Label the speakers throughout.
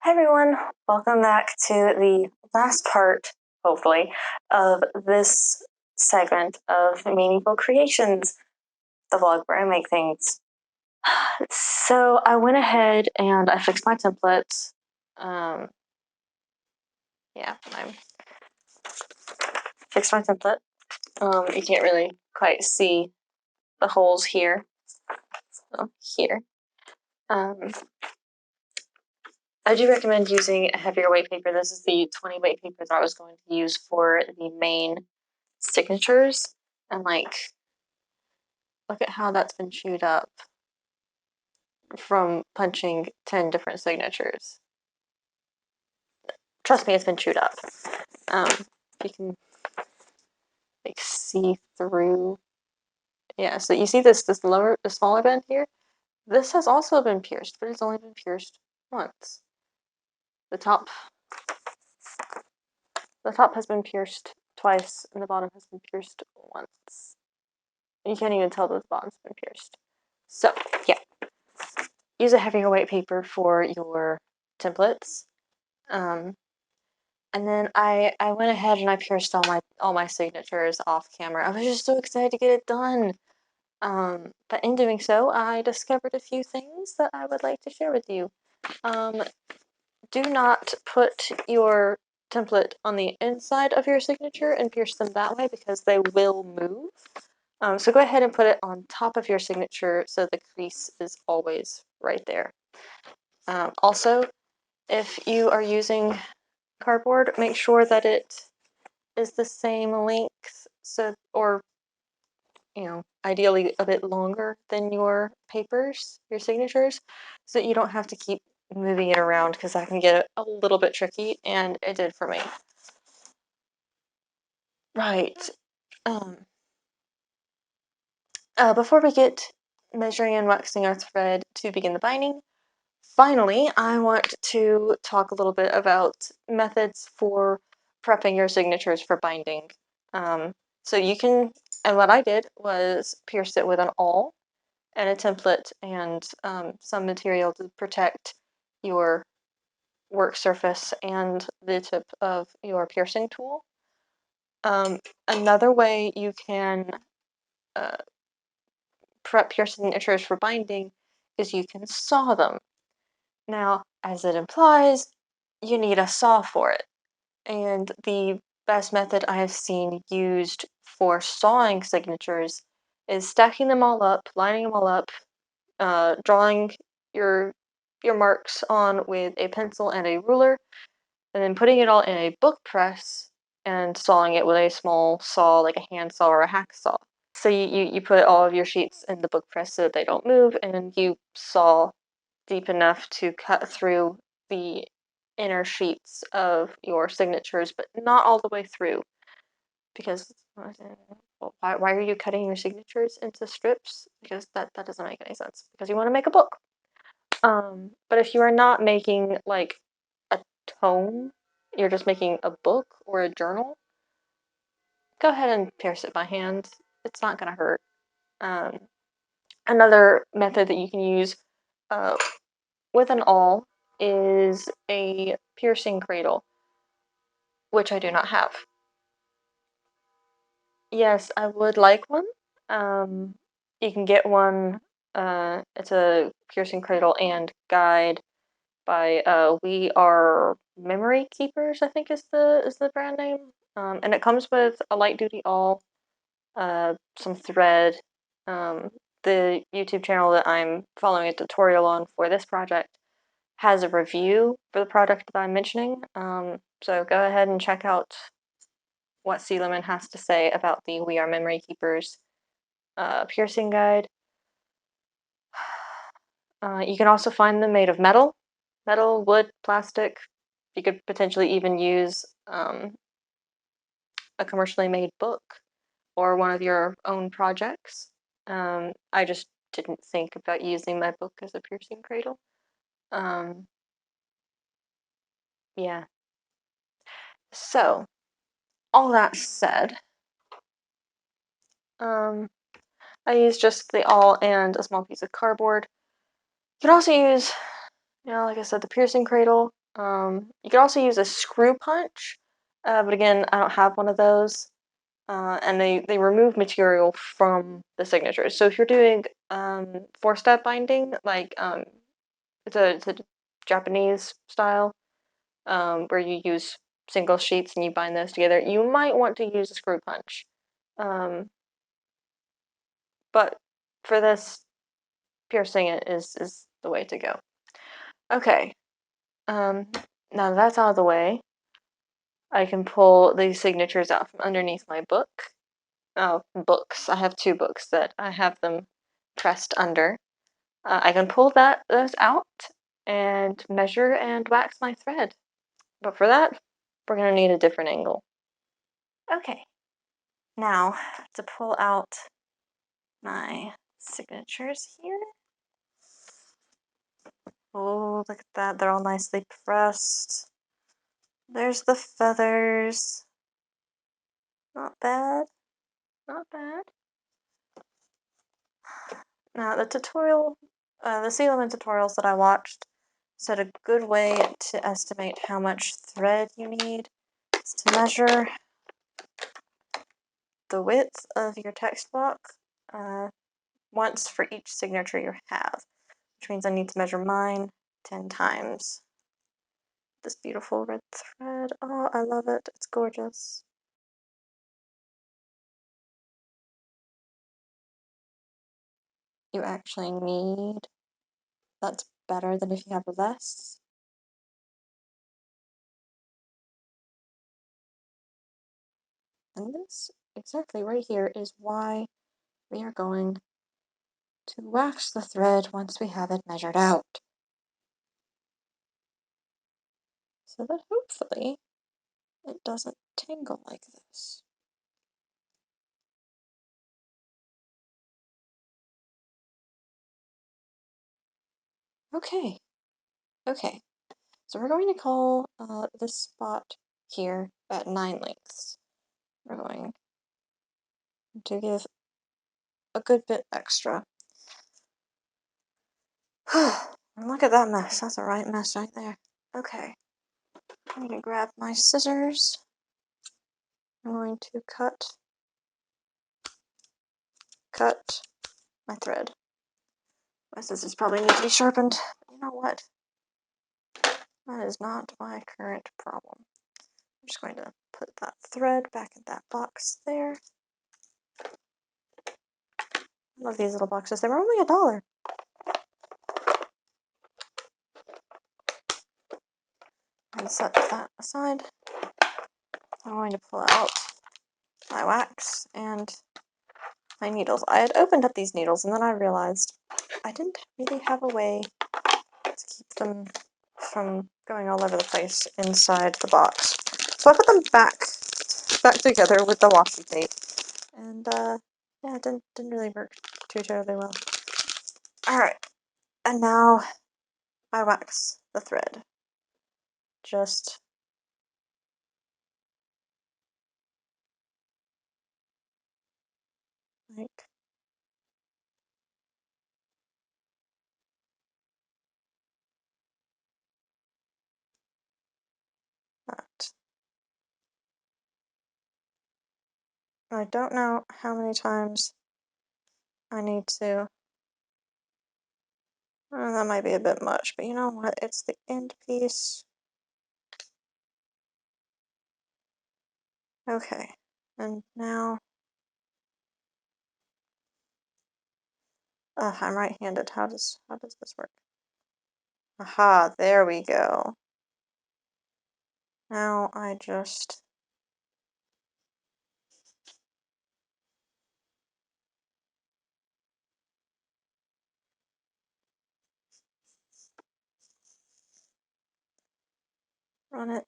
Speaker 1: Hi everyone, welcome back to the last part, hopefully, of this segment of Meaningful Creations, the vlog where I make things. So I went ahead and I fixed my template. I fixed my template. You can't really quite see the holes here. So here. I do recommend using a heavier weight paper. This is the 20 weight paper that I was going to use for the main signatures. And look at how that's been chewed up from punching 10 different signatures. Trust me, it's been chewed up. You can see through. Yeah, so you see this the smaller bend here? This has also been pierced, but it's only been pierced once. The top has been pierced twice, and the bottom has been pierced once. You can't even tell that the bottom's been pierced. So, yeah. Use a heavier weight paper for your templates. And then I went ahead and I pierced all my signatures off camera. I was just so excited to get it done. But in doing so, I discovered a few things that I would like to share with you. Do not put your template on the inside of your signature and pierce them that way because they will move. So go ahead and put it on top of your signature so the crease is always right there. Also, if you are using cardboard, make sure that it is the same length, or ideally a bit longer than your papers, your signatures, so that you don't have to keep moving it around because that can get a little bit tricky, and it did for me. Right. Before we get measuring and waxing our thread to begin the binding, finally, I want to talk a little bit about methods for prepping your signatures for binding. So you can, and what I did was pierce it with an awl and a template and some material to protect your work surface and the tip of your piercing tool. Another way you can prep your signatures for binding is you can saw them. Now, as it implies, you need a saw for it. And the best method I have seen used for sawing signatures is stacking them all up, lining them all up, drawing your marks on with a pencil and a ruler, and then putting it all in a book press and sawing it with a small saw, like a hand saw or a hacksaw. So you put all of your sheets in the book press so that they don't move, and you saw deep enough to cut through the inner sheets of your signatures, but not all the way through. Because why are you cutting your signatures into strips? Because that doesn't make any sense. Because you want to make a book. But if you are not making like a tome, you're just making a book or a journal, go ahead and pierce it by hand. It's not gonna hurt. Another method that you can use with an awl is a piercing cradle, which I do not have. Yes, I would like one. You can get one. It's a piercing cradle and guide by We Are Memory Keepers, I think is the brand name. And it comes with a light duty awl, some thread. The YouTube channel that I'm following a tutorial on for this project has a review for the product that I'm mentioning. So go ahead and check out what Sea Lemon has to say about the We Are Memory Keepers piercing guide. You can also find them made of metal, wood, plastic. You could potentially even use a commercially made book or one of your own projects. I just didn't think about using my book as a piercing cradle. Yeah. So, all that said, I used just the awl and a small piece of cardboard. You can also use, like I said, the piercing cradle. You can also use a screw punch, but again, I don't have one of those. And they remove material from the signatures. So if you're doing four-step binding, like it's a Japanese style, where you use single sheets and you bind those together, you might want to use a screw punch. But for this, piercing it is the way to go. Okay, now that that's out of the way, I can pull these signatures out from underneath my book. Oh, books. I have two books that I have them pressed under. I can pull those out and measure and wax my thread. But for that, we're going to need a different angle. Okay, now to pull out my signatures here. Oh, look at that. They're all nicely pressed. There's the feathers. Not bad. Not bad. Now, the Sea Lemon tutorials that I watched said a good way to estimate how much thread you need is to measure the width of your text block once for each signature you have, which means I need to measure mine 10 times. This beautiful red thread. Oh, I love it. It's gorgeous. You actually need. That's better than if you have less. And this exactly right here is why we are going to wax the thread once we have it measured out. So that hopefully it doesn't tangle like this. Okay, okay. So we're going to call this spot here at 9 lengths. We're going to give a good bit extra. Look at that mess. That's a right mess right there. Okay. I'm going to grab my scissors. I'm going to cut my thread. My scissors probably need to be sharpened. But you know what? That is not my current problem. I'm just going to put that thread back in that box there. I love these little boxes. They were only $1. And set that aside. I'm going to pull out my wax and my needles. I had opened up these needles and then I realized I didn't really have a way to keep them from going all over the place inside the box. So I put them back together with the washi tape. And yeah, it didn't really work too terribly well. Alright, and now I wax the thread. Just like that. I don't know how many times I need to. That might be a bit much, but you know what? It's the end piece. Okay, and now. I'm right-handed. How does this work? Aha, there we go. Now I just run it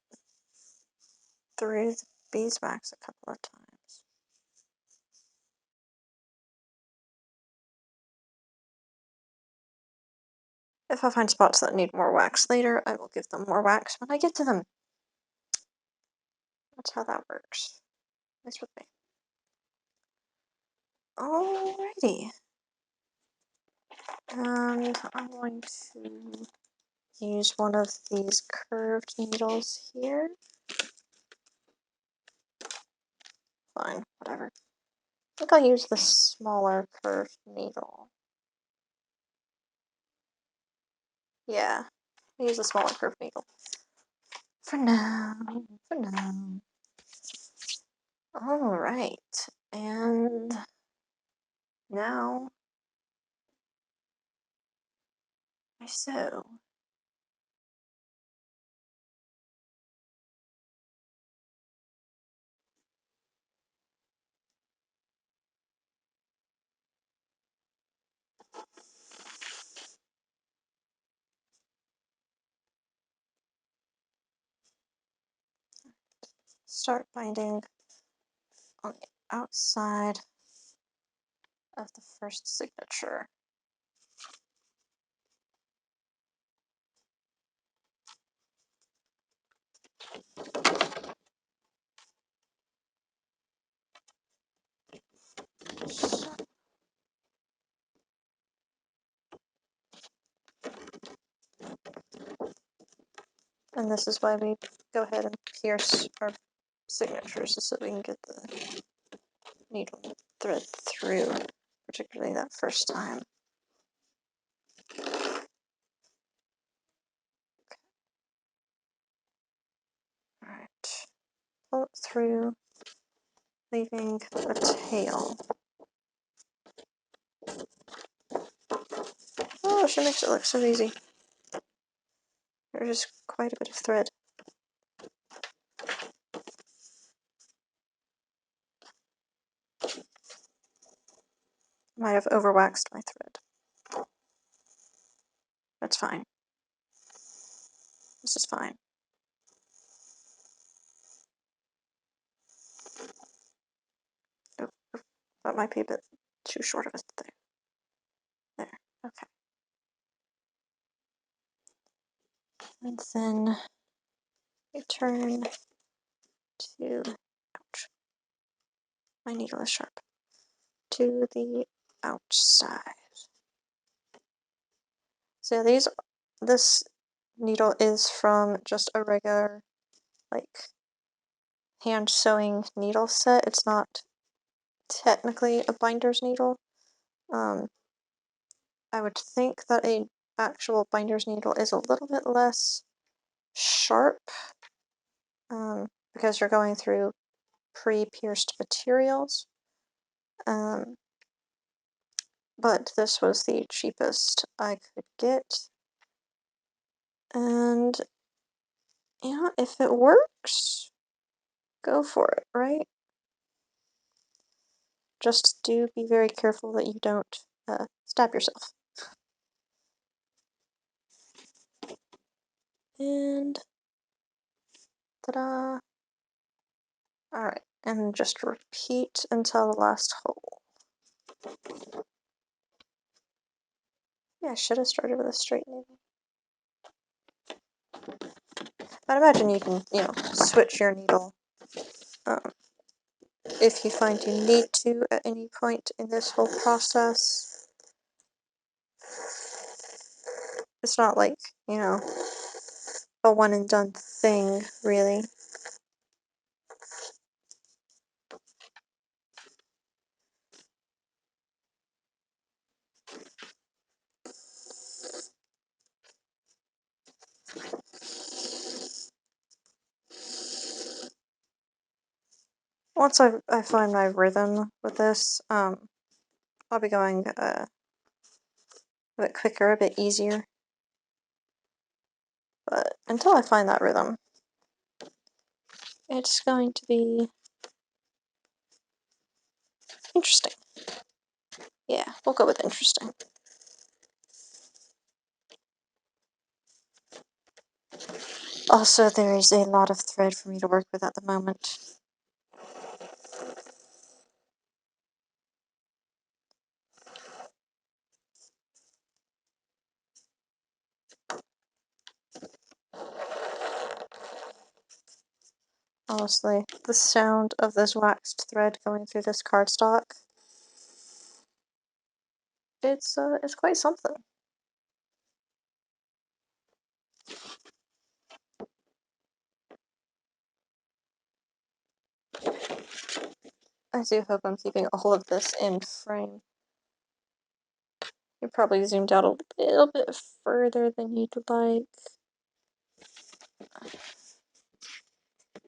Speaker 1: through the beeswax a couple of times. If I find spots that need more wax later, I will give them more wax when I get to them. That's how that works. Nice with me. Alrighty. And I'm going to use one of these curved needles here. Fine, whatever. I think I'll use the smaller curved needle. Yeah, I'll use the smaller curved needle. For now, for now. Alright, and now I sew. Start binding on the outside of the first signature. And this is why we go ahead and pierce our signatures, so we can get the needle thread through, particularly that first time. Alright, pull it through, leaving the tail. Oh, she makes it look so easy. There's just quite a bit of thread. Might have overwaxed my thread. That's fine. This is fine. Oh, that might be a bit too short of a thing. There, okay. And then you turn to, ouch, my needle is sharp, to the outside. So this needle is from just a regular, like, hand sewing needle set. It's not technically a binder's needle. I would think that a actual binder's needle is a little bit less sharp, because you're going through pre-pierced materials. But this was the cheapest I could get. And, yeah, if it works, go for it, right? Just do be very careful that you don't stab yourself. And, ta-da! Alright, and just repeat until the last hole. Yeah, I should have started with a straight needle. I'd imagine you can, switch your needle if you find you need to at any point in this whole process. It's not like, a one and done thing, really. Once I find my rhythm with this, I'll be going a bit quicker, a bit easier. But until I find that rhythm, it's going to be interesting. Yeah, we'll go with interesting. Also, there is a lot of thread for me to work with at the moment. Honestly, the sound of this waxed thread going through this cardstock, it's quite something. I do hope I'm keeping all of this in frame. You probably zoomed out a little bit further than you'd like.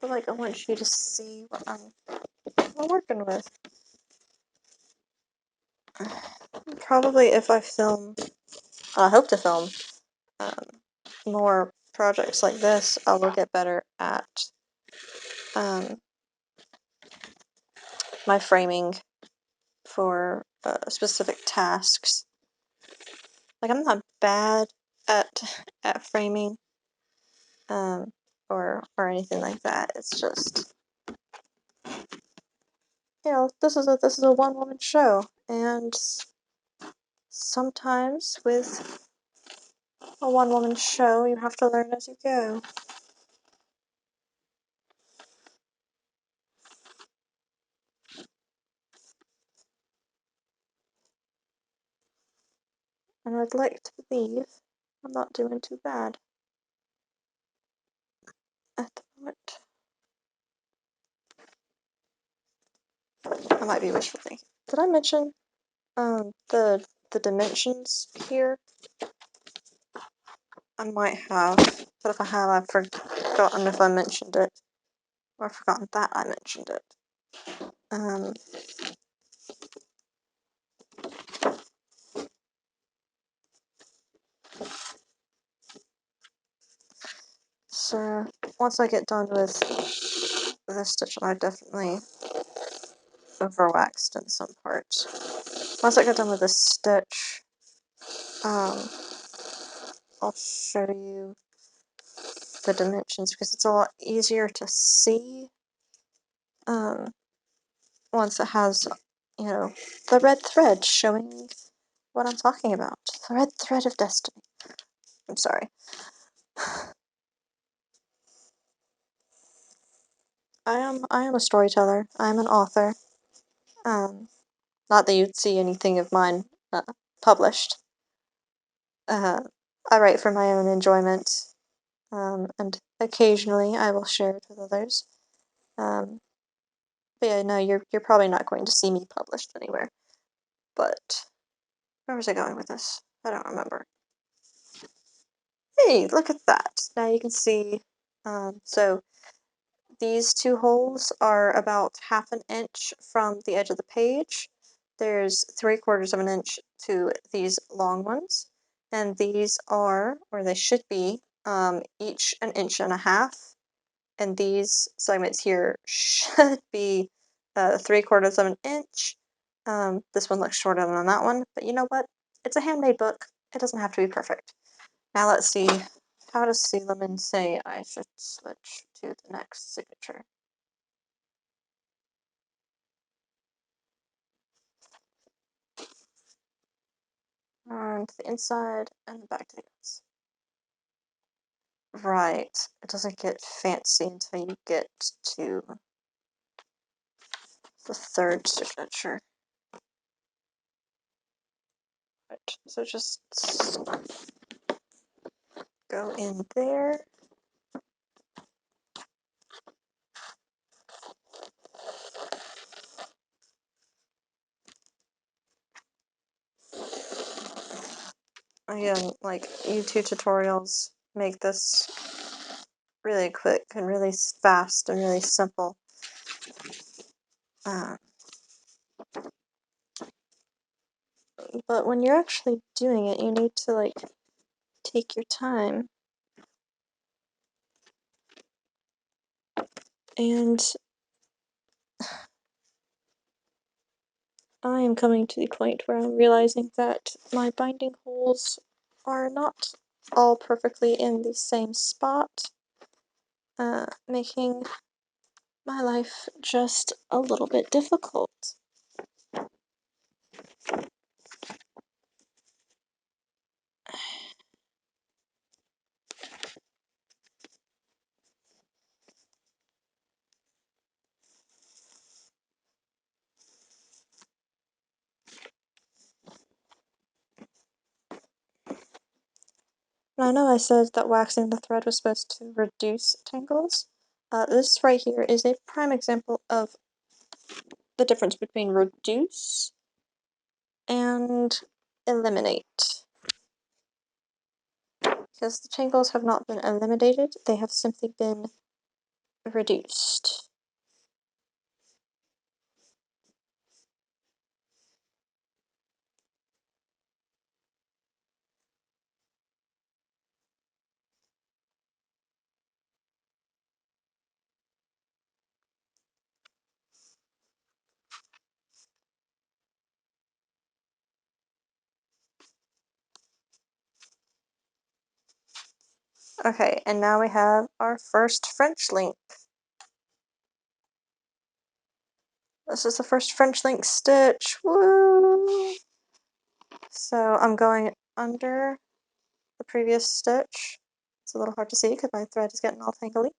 Speaker 1: But like, I want you to see what I'm working with. Probably if I film, I hope to film more projects like this, I will get better at my framing for specific tasks. Like, I'm not bad at framing or anything like that. It's just, you know, this is a one-woman show, and sometimes with a one-woman show you have to learn as you go. And I'd like to believe I'm not doing too bad at the moment. I might be wishful thinking. Did I mention the dimensions here? I might have, but if I have, I've forgotten if I mentioned it, or I've forgotten that I mentioned it. So once I get done with this stitch, I definitely overwaxed in some parts. Once I get done with this stitch, I'll show you the dimensions because it's a lot easier to see once it has, you know, the red thread showing what I'm talking about. The red thread of destiny. I'm sorry. I am a storyteller. I am an author. Not that you'd see anything of mine published. I write for my own enjoyment, and occasionally I will share it with others. But yeah, no, you're probably not going to see me published anywhere. But where was I going with this? I don't remember. Hey, look at that! Now you can see. So these two holes are about 1/2 an inch from the edge of the page. There's 3/4 of an inch to these long ones, and these are, or they should be, each 1.5 inches. And these segments here should be 3/4 of an inch. This one looks shorter than that one, but you know what? It's a handmade book. It doesn't have to be perfect. Now let's see. How does Seeleman say I should switch to the next signature? And the inside and the back to the ends. Right. It doesn't get fancy until you get to the third signature. Right. So just go in there. Again, like, YouTube tutorials make this really quick and really fast and really simple. But when you're actually doing it, you need to, like, take your time. And I am coming to the point where I'm realizing that my binding holes are not all perfectly in the same spot, making my life just a little bit difficult. And I know I said that waxing the thread was supposed to reduce tangles. This right here is a prime example of the difference between reduce and eliminate. Because the tangles have not been eliminated, they have simply been reduced. Okay, and now we have our first French link. This is the first French link stitch. Woo! So I'm going under the previous stitch. It's a little hard to see because my thread is getting all tangly.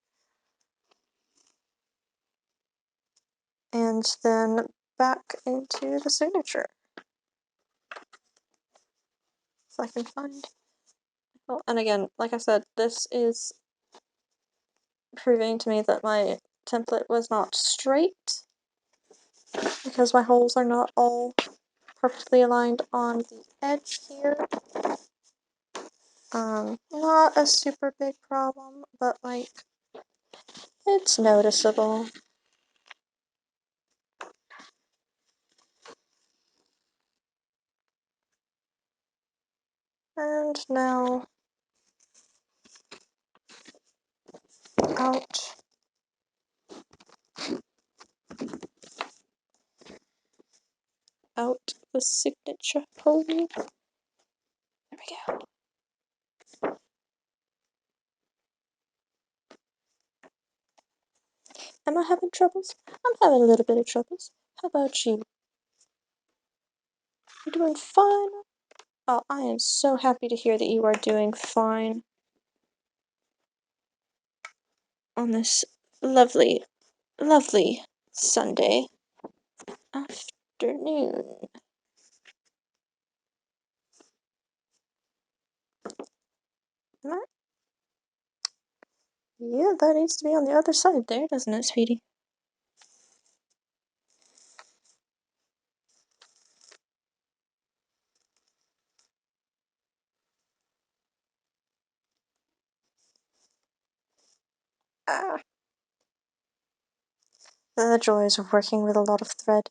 Speaker 1: And then back into the signature. If I can find. Well, and again, like I said, this is proving to me that my template was not straight because my holes are not all perfectly aligned on the edge here. Not a super big problem, but like, it's noticeable. And now out the signature hole. There we go. Am I having troubles? I'm having a little bit of troubles. How about you? You doing fine? Oh, I am so happy to hear that you are doing fine on this lovely, lovely Sunday afternoon. Am I? Yeah, that needs to be on the other side there, doesn't it, sweetie? Ah. The joys of working with a lot of thread.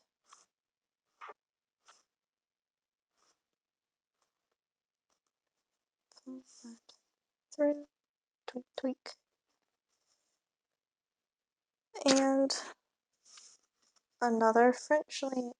Speaker 1: Pull that through, tweak, tweak. And another French link.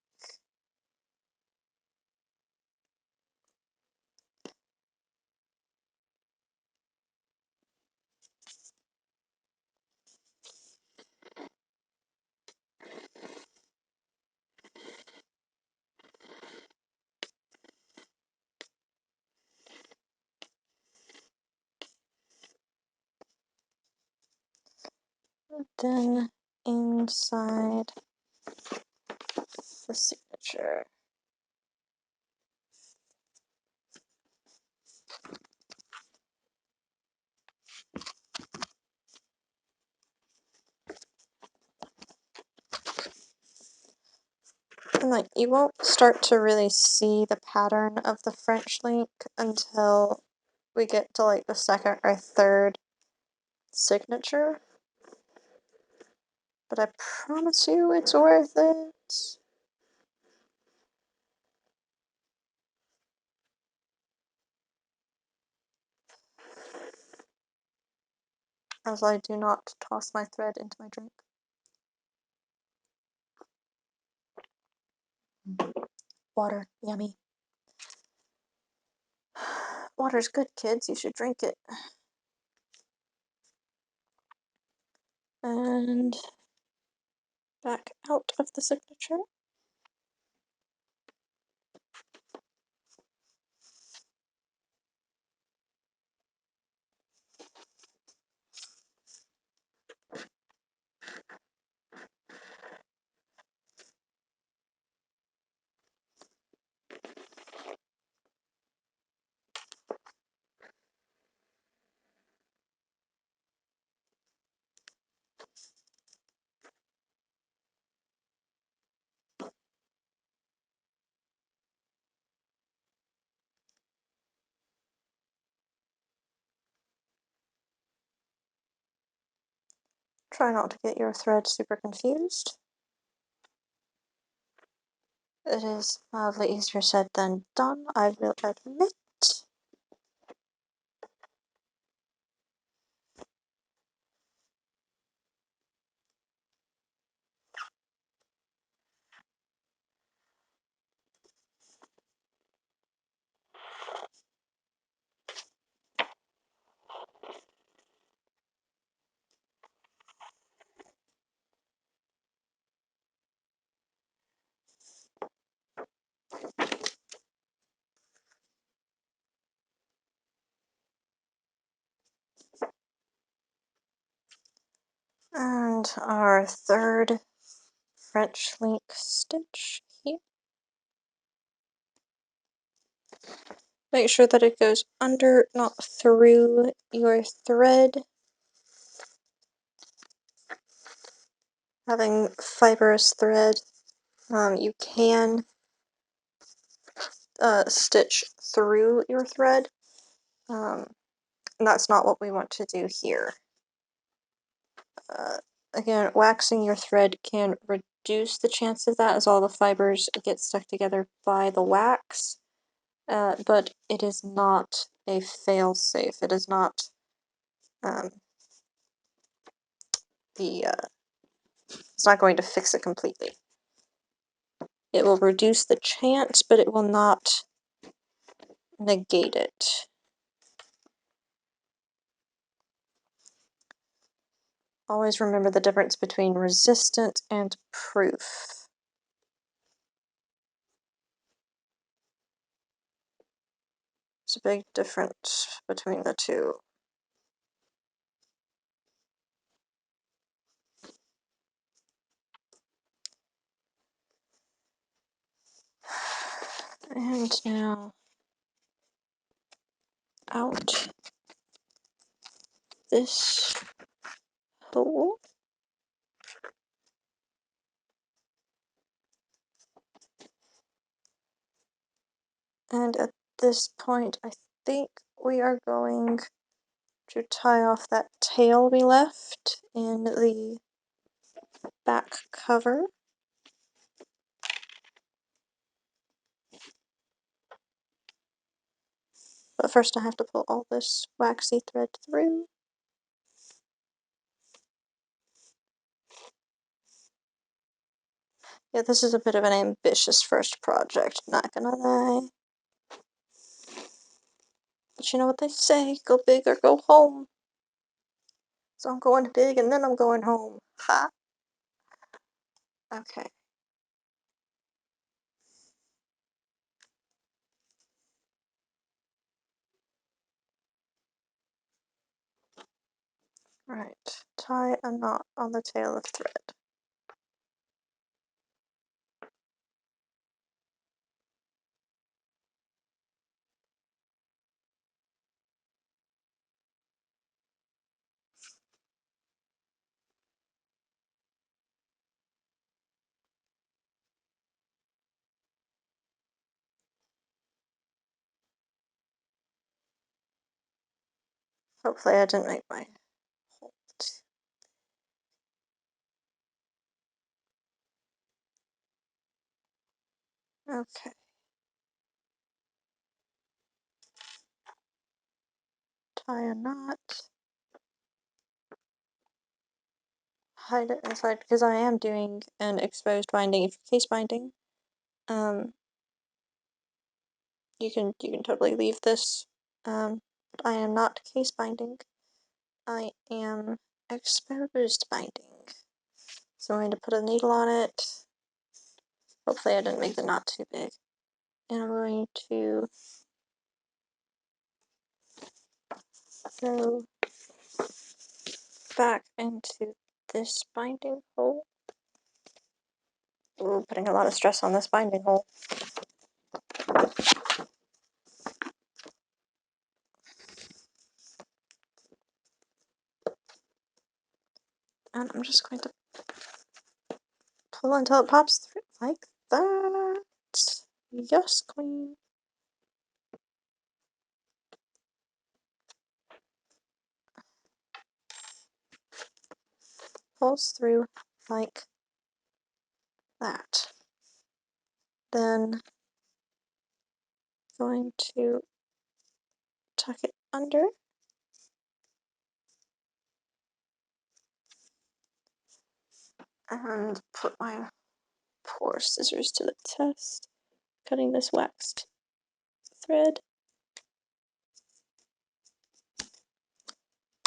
Speaker 1: Then inside the signature. And like, you won't start to really see the pattern of the French link until we get to like the second or third signature. But I promise you it's worth it. As I do not toss my thread into my drink. Water, yummy. Water's good, kids. You should drink it. And back out of the signature. Try not to get your thread super confused. It is mildly easier said than done, I will admit. And our third French link stitch here. Make sure that it goes under, not through your thread. Having fibrous thread, you can stitch through your thread. And that's not what we want to do here. Again, waxing your thread can reduce the chance of that as all the fibers get stuck together by the wax, but it is not a fail-safe. It is not it's not going to fix it completely. It will reduce the chance, but it will not negate it. Always remember the difference between resistant and proof. There's a big difference between the two. And now out this hole. And at this point, I think we are going to tie off that tail we left in the back cover. But first I have to pull all this waxy thread through. Yeah, this is a bit of an ambitious first project, not gonna lie. But you know what they say, go big or go home. So I'm going big and then I'm going home. Ha! Okay. Right. Tie a knot on the tail of thread. Hopefully I didn't make my hole. Okay. Tie a knot. Hide it inside because I am doing an exposed binding. If you're case binding, you can totally leave this. But I am not case binding. I am exposed binding. So I'm going to put a needle on it. Hopefully I didn't make the knot too big. And I'm going to go back into this binding hole. Ooh, putting a lot of stress on this binding hole. And I'm just going to pull until it pops through like that. Yes, queen. pulls through like that. Then going to tuck it under. And put my poor scissors to the test, cutting this waxed thread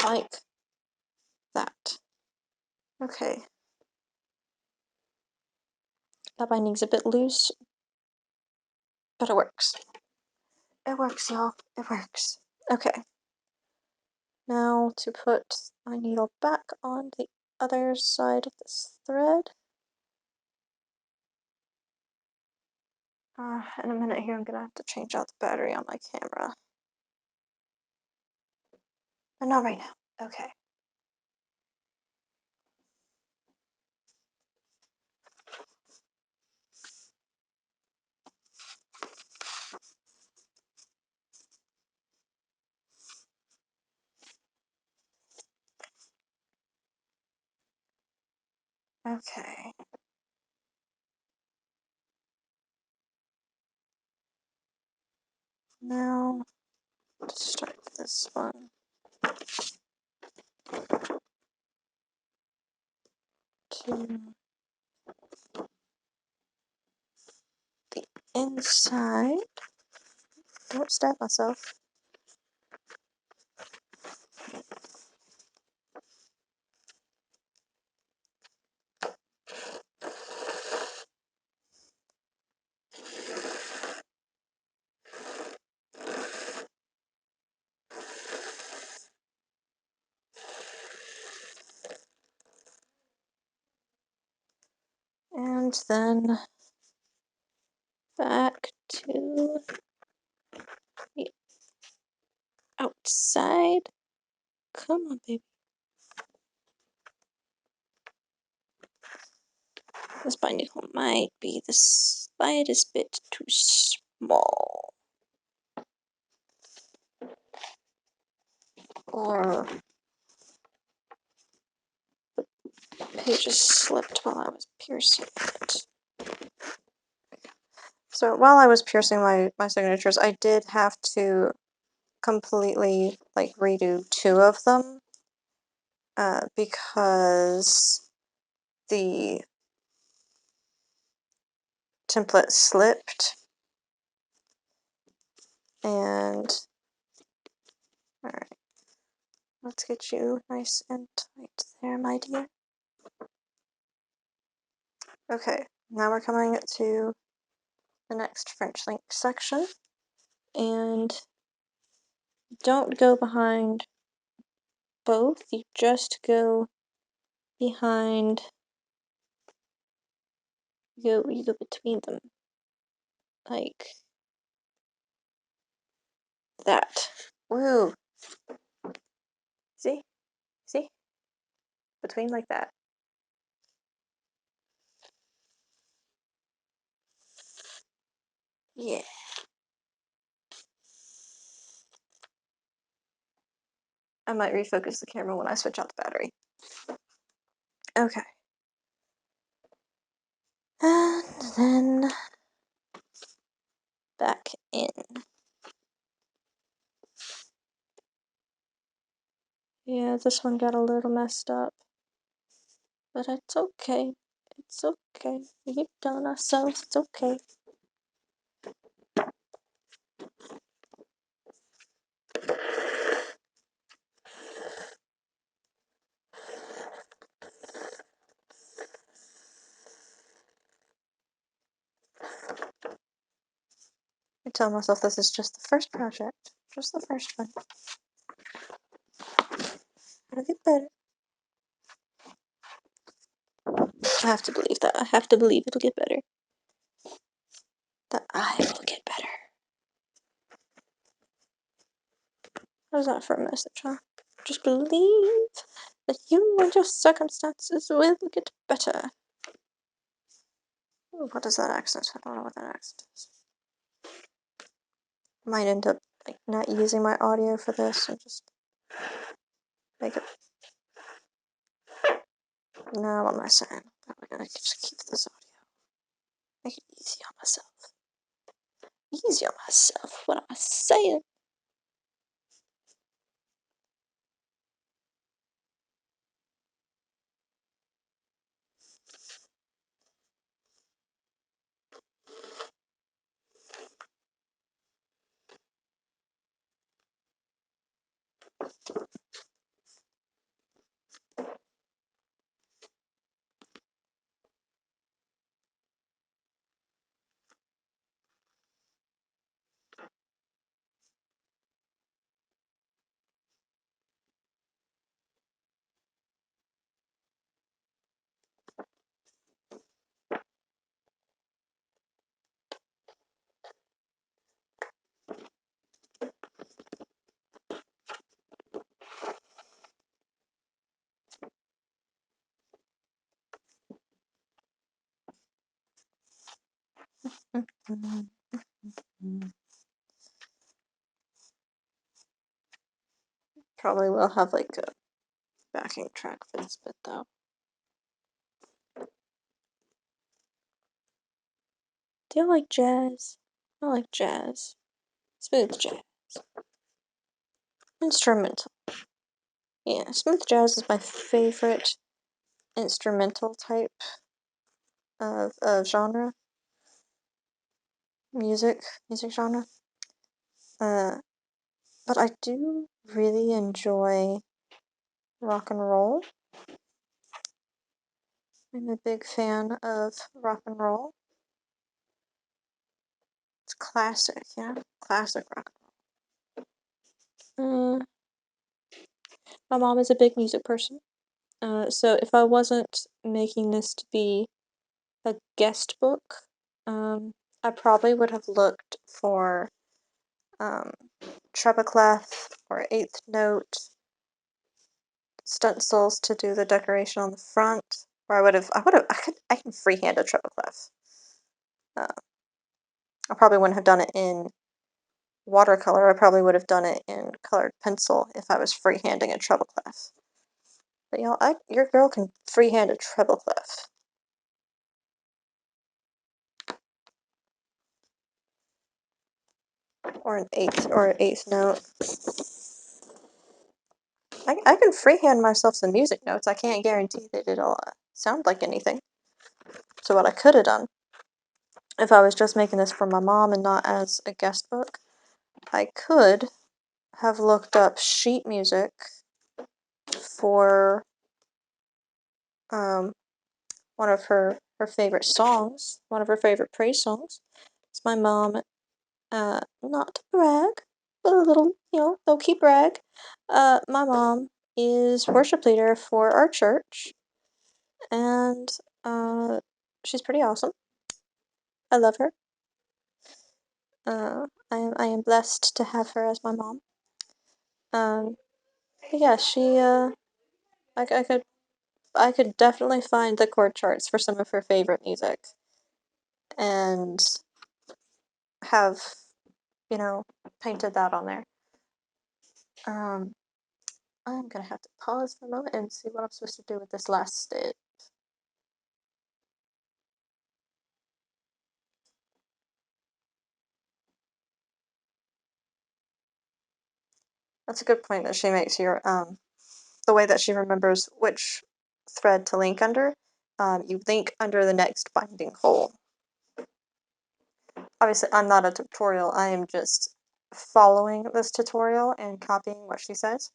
Speaker 1: like that. Okay. That binding's a bit loose, but it works. It works, y'all. It works. Okay. Now to put my needle back on the other side of this thread. In a minute here, I'm gonna have to change out the battery on my camera. But not right now. Okay. Okay. Now, let's start this one. To the inside. Don't stab myself. And then back to the outside. Come on, baby. This binding hole might be the slightest bit too small. Or the pages slipped while I was piercing it. So while I was piercing my signatures, I did have to completely like redo 2 of them because the template slipped. And alright, let's get you nice and tight there, my dear. Okay, now we're coming to the next French link section, and don't go behind both, you just go behind, you go between them, like that. Woo! See? See? Between like that. Yeah. I might refocus the camera when I switch out the battery. Okay. And then back in. Yeah, this one got a little messed up. But it's okay. It's okay. We keep telling ourselves it's okay. I tell myself this is just the first project. Just the first one. It'll get better. I have to believe that. I have to believe it'll get better. That I will get better. How's that for a message, huh? Just believe that you and your circumstances will get better. Ooh, what is that accent? I don't know what that accent is. Might end up like not using my audio for this and just make it No, what am I saying? Probably gonna just keep this audio. Make it easy on myself. Easy on myself. What am I saying? Probably will have like a backing track for this bit though. Do you like jazz? I like jazz. Smooth jazz. Instrumental. Yeah, smooth jazz is my favorite instrumental type of genre. Music genre. But I do really enjoy rock and roll. I'm a big fan of rock and roll. It's classic, yeah? Classic rock. My mom is a big music person. So if I wasn't making this to be a guest book, I probably would have looked for treble clef or eighth note stencils to do the decoration on the front. Or I can freehand a treble clef. I probably wouldn't have done it in watercolor. I probably would have done it in colored pencil if I was freehanding a treble clef. But your girl can freehand a treble clef. Or an eighth note. I can freehand myself some music notes. I can't guarantee that it'll sound like anything. So what I could have done, if I was just making this for my mom and not as a guest book, I could have looked up sheet music for one of her favorite songs, one of her favorite praise songs. It's my mom, not to brag, but a little, low-key brag. My mom is worship leader for our church, and she's pretty awesome. I love her. I am blessed to have her as my mom. But yeah, I could definitely find the chord charts for some of her favorite music, and have, painted that on there. I'm gonna have to pause for a moment and see what I'm supposed to do with this last stitch. That's a good point that she makes here. The way that she remembers which thread to link under, you link under the next binding hole. Obviously, I'm not a tutorial. I am just following this tutorial and copying what she says.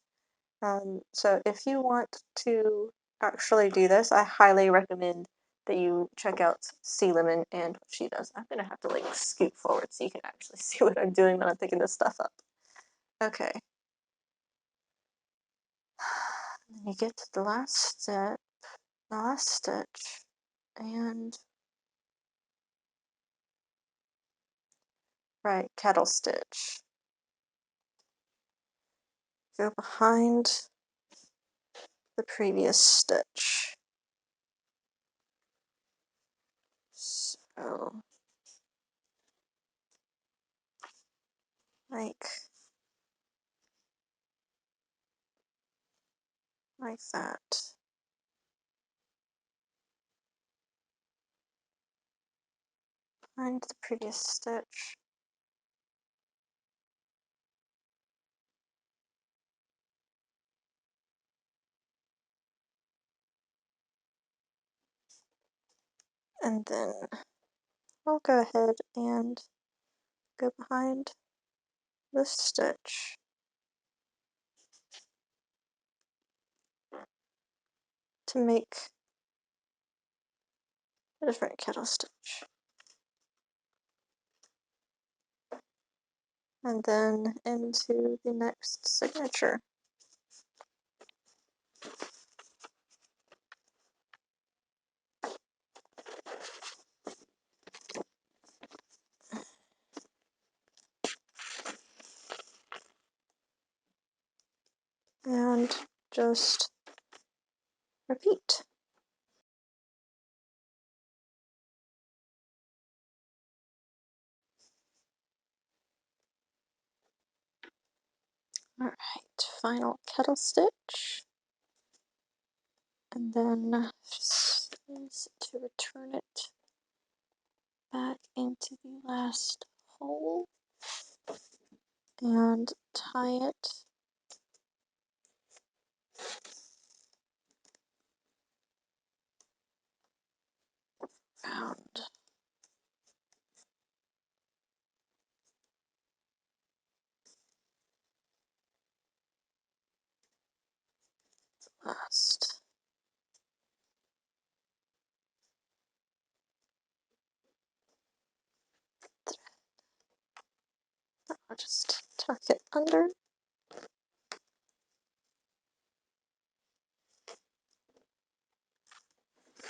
Speaker 1: So if you want to actually do this, I highly recommend that you check out Sea Lemon and what she does. I'm gonna have to like scoot forward so you can actually see what I'm doing when I'm picking this stuff up. Okay. Then you get to the last step, the last stitch, and right, kettle stitch. Go behind the previous stitch. So, like that. Find the previous stitch. And then I'll go ahead and go behind this stitch to make a different kettle stitch. And then into the next signature. And just repeat. Alright, final kettle stitch. And then just to return it back into the last hole and tie it around. Last. I'll just tuck it under.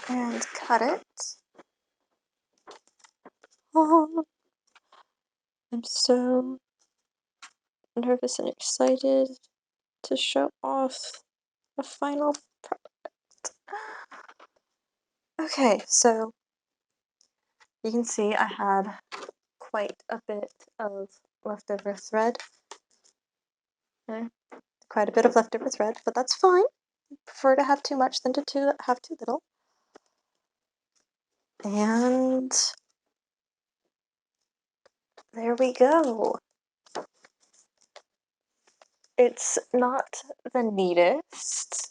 Speaker 1: And cut it. Oh, I'm so nervous and excited to show off a final product. Okay, so you can see I had quite a bit of leftover thread. Quite a bit of leftover thread, but that's fine. I prefer to have too much than to have too little. And there we go. It's not the neatest.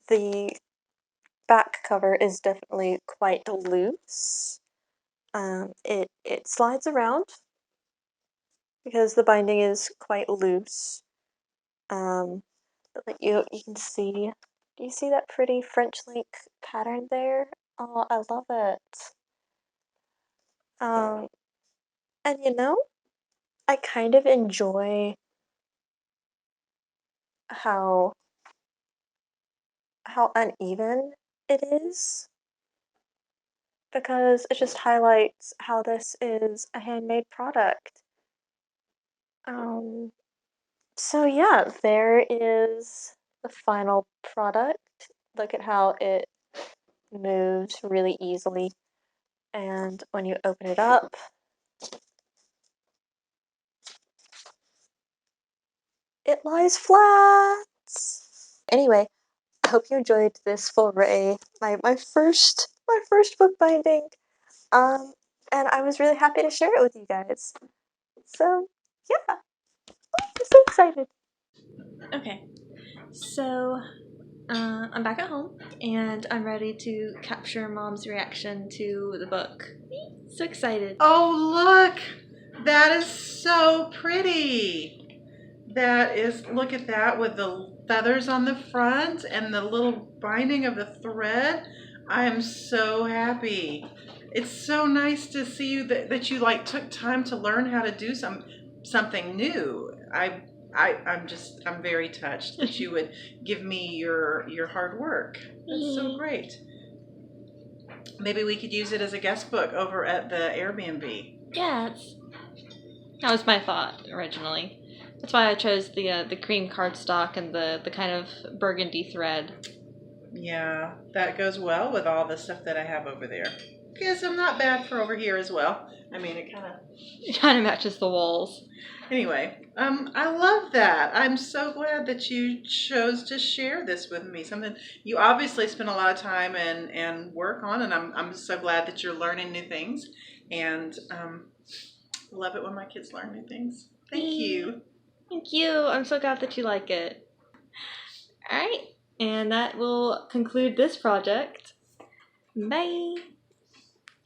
Speaker 1: The back cover is definitely quite loose. It slides around because the binding is quite loose. But like you can see, do you see that pretty French link pattern there? Oh, I love it. And you know, I kind of enjoy how uneven it is because it just highlights how this is a handmade product. So yeah, there is the final product. Look at how it moves really easily. And when you open it up, it lies flat. Anyway, I hope you enjoyed this foray, my first bookbinding. And I was really happy to share it with you guys. So yeah, I'm so excited. Okay, so I'm back at home and I'm ready to capture Mom's reaction to the book. So excited.
Speaker 2: Oh, look! That is so pretty. That is, look at that with the feathers on the front and the little binding of the thread. I am so happy. It's so nice to see you that you like took time to learn how to do something new. I'm very touched that you would give me your hard work. That's so great. Maybe we could use it as a guest book over at the Airbnb.
Speaker 1: Yeah, that was my thought originally. That's why I chose the cream cardstock and the kind of burgundy thread.
Speaker 2: Yeah, that goes well with all the stuff that I have over there. guess I'm not bad for over here as well. I mean, it kind of.
Speaker 3: It kind of matches the walls.
Speaker 2: Anyway, I love that. I'm so glad that you chose to share this with me. Something you obviously spend a lot of time and work on, and I'm so glad that you're learning new things. And love it when my kids learn new things. Thank you.
Speaker 3: Thank you. I'm so glad that you like it. All right, and that will conclude this project. Bye.